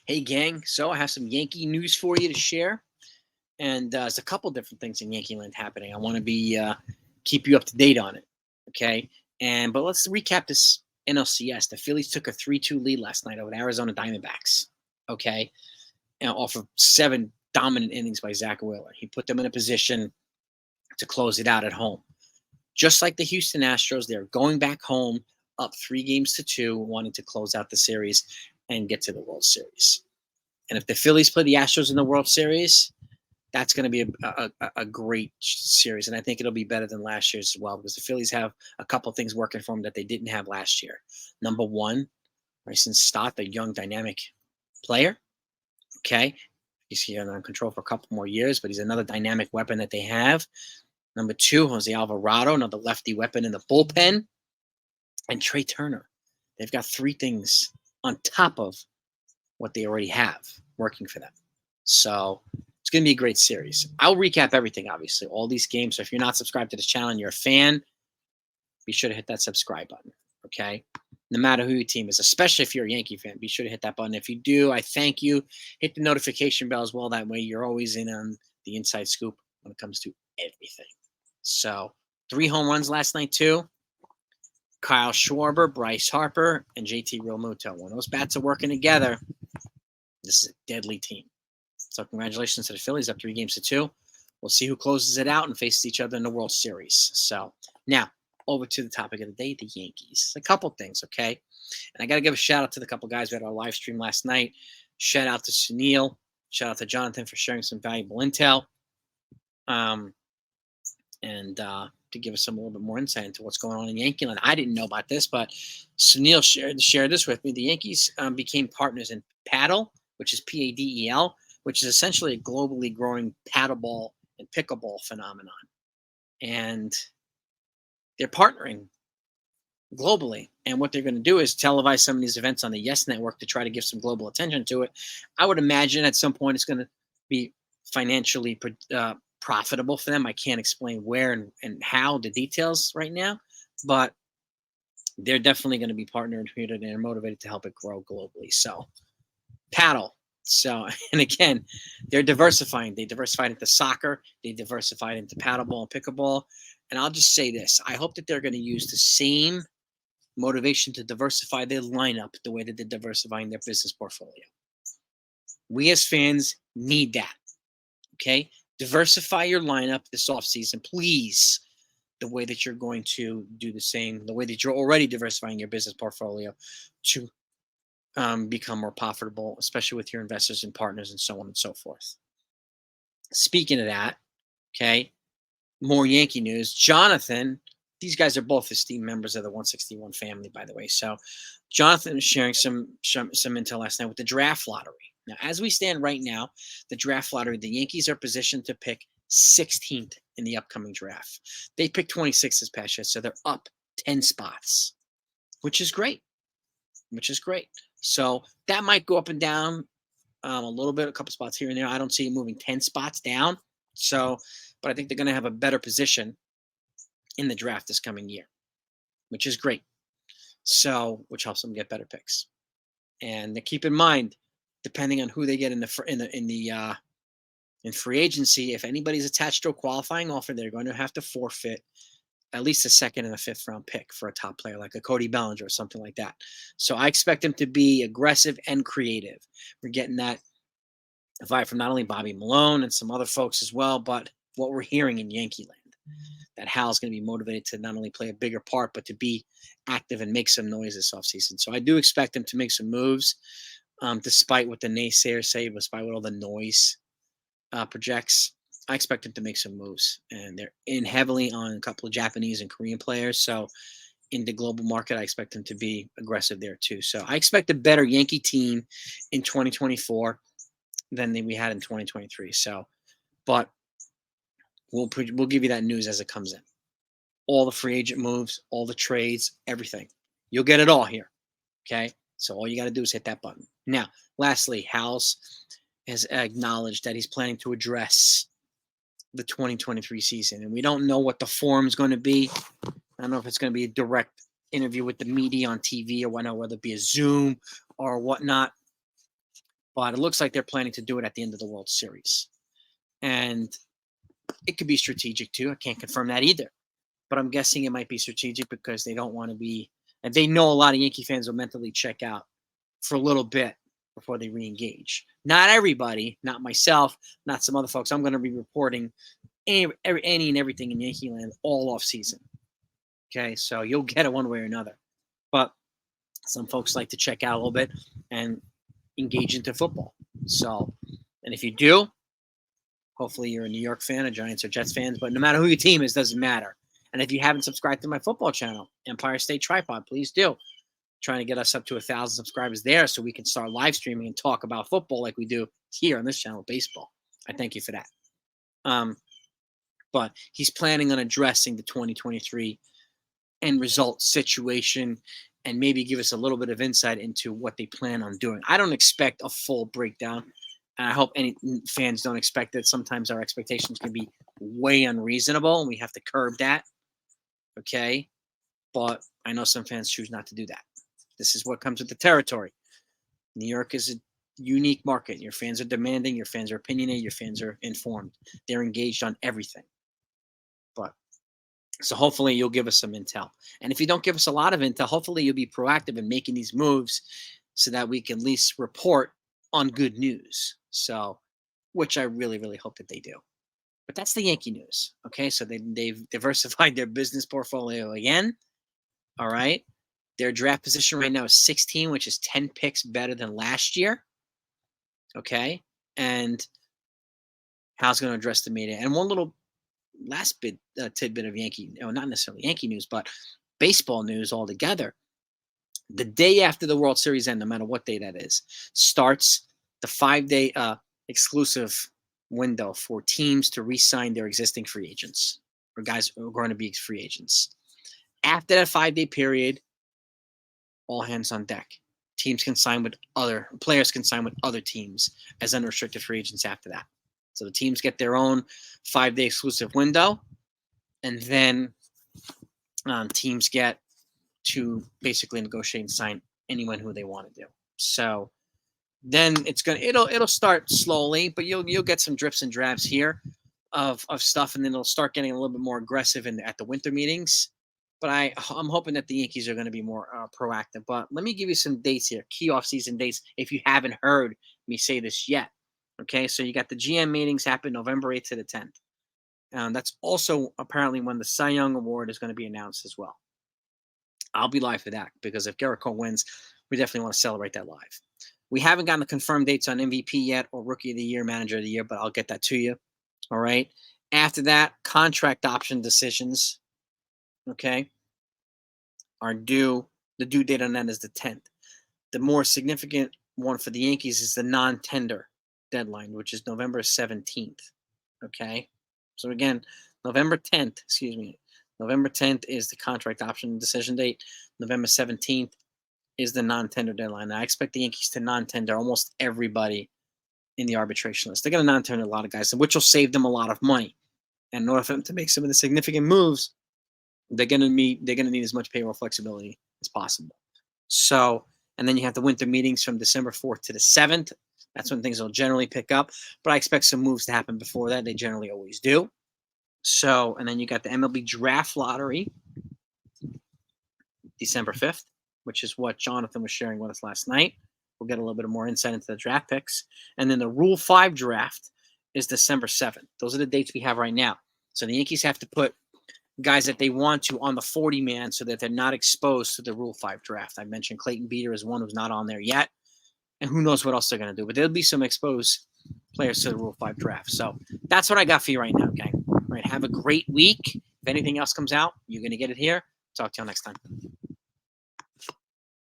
Hey, gang. So I have some Yankee news for you to share. And there's a couple different things in Yankee land happening. I want to be keep you up to date on it. Okay. But let's recap this NLCS. The Phillies took a 3-2 lead last night over the Arizona Diamondbacks. Okay. And off of 7 dominant innings by Zach Wheeler. He put them in a position to close it out at home. Just like the Houston Astros, they're going back home up 3-2, wanting to close out the series and get to the World Series. And if the Phillies play the Astros in the World Series, that's going to be a great series. And I think it'll be better than last year's as well, because the Phillies have a couple of things working for them that they didn't have last year. Number one, Bryson Stott, the young, dynamic player. Okay. He's on control for a couple more years, but he's another dynamic weapon that they have. Number two, Jose Alvarado, another lefty weapon in the bullpen. And Trey Turner. They've got 3 things on top of what they already have working for them. So it's going to be a great series. I'll recap everything, obviously, all these games. So if you're not subscribed to this channel and you're a fan, be sure to hit that subscribe button, okay? No matter who your team is, especially if you're a Yankee fan, be sure to hit that button. If you do, I thank you. Hit the notification bell as well. That way you're always in on the inside scoop when it comes to everything. So 3 home runs last night, too. Kyle Schwarber, Bryce Harper, and JT Realmuto. When those bats are working together, this is a deadly team. So congratulations to the Phillies, up 3-2. We'll see who closes it out and faces each other in the World Series. So now over to the topic of the day, the Yankees. A couple things, okay? And I got to give a shout out to the couple guys who had our live stream last night. Shout out to Sunil. Shout out to Jonathan for sharing some valuable intel. To give us a little bit more insight into what's going on in Yankee land. I didn't know about this, but Sunil shared this with me. The Yankees became partners in paddle, which is PADEL, which is essentially a globally growing paddleball and pickleball phenomenon. And they're partnering globally. And what they're going to do is televise some of these events on the Yes Network to try to give some global attention to it. I would imagine at some point it's going to be financially profitable for them. I can't explain where and how, the details right now, but they're definitely going to be partnered here and they're motivated to help it grow globally. So paddle. So, and again, they're diversifying. They diversified into soccer. They diversified into paddleball and pickleball. And I'll just say this. I hope that they're going to use the same motivation to diversify their lineup the way that they're diversifying their business portfolio. We as fans need that. Okay? Diversify your lineup this offseason, please, the way that you're going to do the same, the way that you're already diversifying your business portfolio to become more profitable, especially with your investors and partners and so on and so forth. Speaking of that, okay, more Yankee news. Jonathan, these guys are both esteemed members of the 161 family, by the way. So Jonathan is sharing some intel last night with the draft lottery. Now, as we stand right now, the draft lottery, the Yankees are positioned to pick 16th in the upcoming draft. They picked 26 this past year, so they're up 10 spots, which is great. So that might go up and down a little bit, a couple spots here and there. I don't see it moving 10 spots down. So, but I think they're going to have a better position in the draft this coming year, which is great. So, which helps them get better picks. And keep in mind, depending on who they get in free agency, if anybody's attached to a qualifying offer, they're going to have to forfeit at least a 2nd and a 5th round pick for a top player like a Cody Bellinger or something like that. So I expect them to be aggressive and creative. We're getting that vibe from not only Bobby Malone and some other folks as well, but what we're hearing in Yankee land, that Hal's going to be motivated to not only play a bigger part, but to be active and make some noise this offseason. So I do expect them to make some moves. Despite what the naysayers say, despite what all the noise projects, I expect them to make some moves. And they're in heavily on a couple of Japanese and Korean players. So in the global market, I expect them to be aggressive there too. So I expect a better Yankee team in 2024 than we had in 2023. So, but we'll give you that news as it comes in. All the free agent moves, all the trades, everything. You'll get it all here. Okay? So all you got to do is hit that button. Now, lastly, Hals has acknowledged that he's planning to address the 2023 season. And we don't know what the forum is going to be. I don't know if it's going to be a direct interview with the media on TV or whatnot, whether it be a Zoom or whatnot. but it looks like they're planning to do it at the end of the World Series. And it could be strategic too. I can't confirm that either. But I'm guessing it might be strategic because they don't want to be, and they know a lot of Yankee fans will mentally check out for a little bit before they re-engage. Not everybody, not myself, not some other folks. I'm going to be reporting any and everything in Yankee land all off season. Okay, so you'll get it one way or another. But some folks like to check out a little bit and engage into football. So, and if you do, hopefully you're a New York fan, a Giants or Jets fan, but no matter who your team is, doesn't matter. And if you haven't subscribed to my football channel, Empire State Tripod, please do. Trying to get us up to 1,000 subscribers there so we can start live streaming and talk about football like we do here on this channel, baseball. I thank you for that. But he's planning on addressing the 2023 end result situation and maybe give us a little bit of insight into what they plan on doing. I don't expect a full breakdown, and I hope any fans don't expect it. Sometimes our expectations can be way unreasonable, and we have to curb that, okay? But I know some fans choose not to do that. This is what comes with the territory. New York is a unique market. Your fans are demanding, your fans are opinionated, your fans are informed. They're engaged on everything. But so hopefully you'll give us some intel. And if you don't give us a lot of intel, hopefully you'll be proactive in making these moves so that we can at least report on good news. So, which I really, really hope that they do. But that's the Yankee news. Okay, so they've diversified their business portfolio again. All right. Their draft position right now is 16, which is 10 picks better than last year. Okay. And Hal's going to address the media. And one little last tidbit of Yankee, not necessarily Yankee news, but baseball news altogether. The day after the World Series end, no matter what day that is, starts the 5-day exclusive window for teams to re-sign their existing free agents or guys who are going to be free agents. After that 5-day period, all hands on deck. Players can sign with other teams as unrestricted free agents after that. So the teams get their own 5-day exclusive window, and then teams get to basically negotiate and sign anyone who they want to do. So then it'll start slowly, but you'll get some drips and drabs here of stuff, and then it'll start getting a little bit more aggressive at the winter meetings. But I'm hoping that the Yankees are going to be more proactive. But let me give you some dates here, key off-season dates, if you haven't heard me say this yet. Okay, so you got the GM meetings happen November 8th to the 10th. That's also apparently when the Cy Young Award is going to be announced as well. I'll be live for that because if Gerrit Cole wins, we definitely want to celebrate that live. We haven't gotten the confirmed dates on MVP yet or Rookie of the Year, Manager of the Year, but I'll get that to you. All right. After that, contract option decisions, okay, are due. The due date on that is the 10th. The more significant one for the Yankees is the non-tender deadline, which is November 17th. Okay. So again, November 10th is the contract option decision date. November 17th is the non-tender deadline. Now, I expect the Yankees to non-tender almost everybody in the arbitration list. They're going to non-tender a lot of guys, which will save them a lot of money. And in order for them to make some of the significant moves, they're going to need as much payroll flexibility as possible. So, and then you have the winter meetings from December 4th to the 7th. That's when things will generally pick up. But I expect some moves to happen before that. They generally always do. So, and then you got the MLB draft lottery, December 5th, which is what Jonathan was sharing with us last night. We'll get a little bit more insight into the draft picks. And then the Rule 5 draft is December 7th. Those are the dates we have right now. So the Yankees have to put guys that they want to on the 40-man so that they're not exposed to the Rule 5 draft. I mentioned Clayton Beeter as one who's not on there yet. And who knows what else they're going to do. But there'll be some exposed players to the Rule 5 draft. So that's what I got for you right now, gang. All right, have a great week. If anything else comes out, you're going to get it here. Talk to you next time.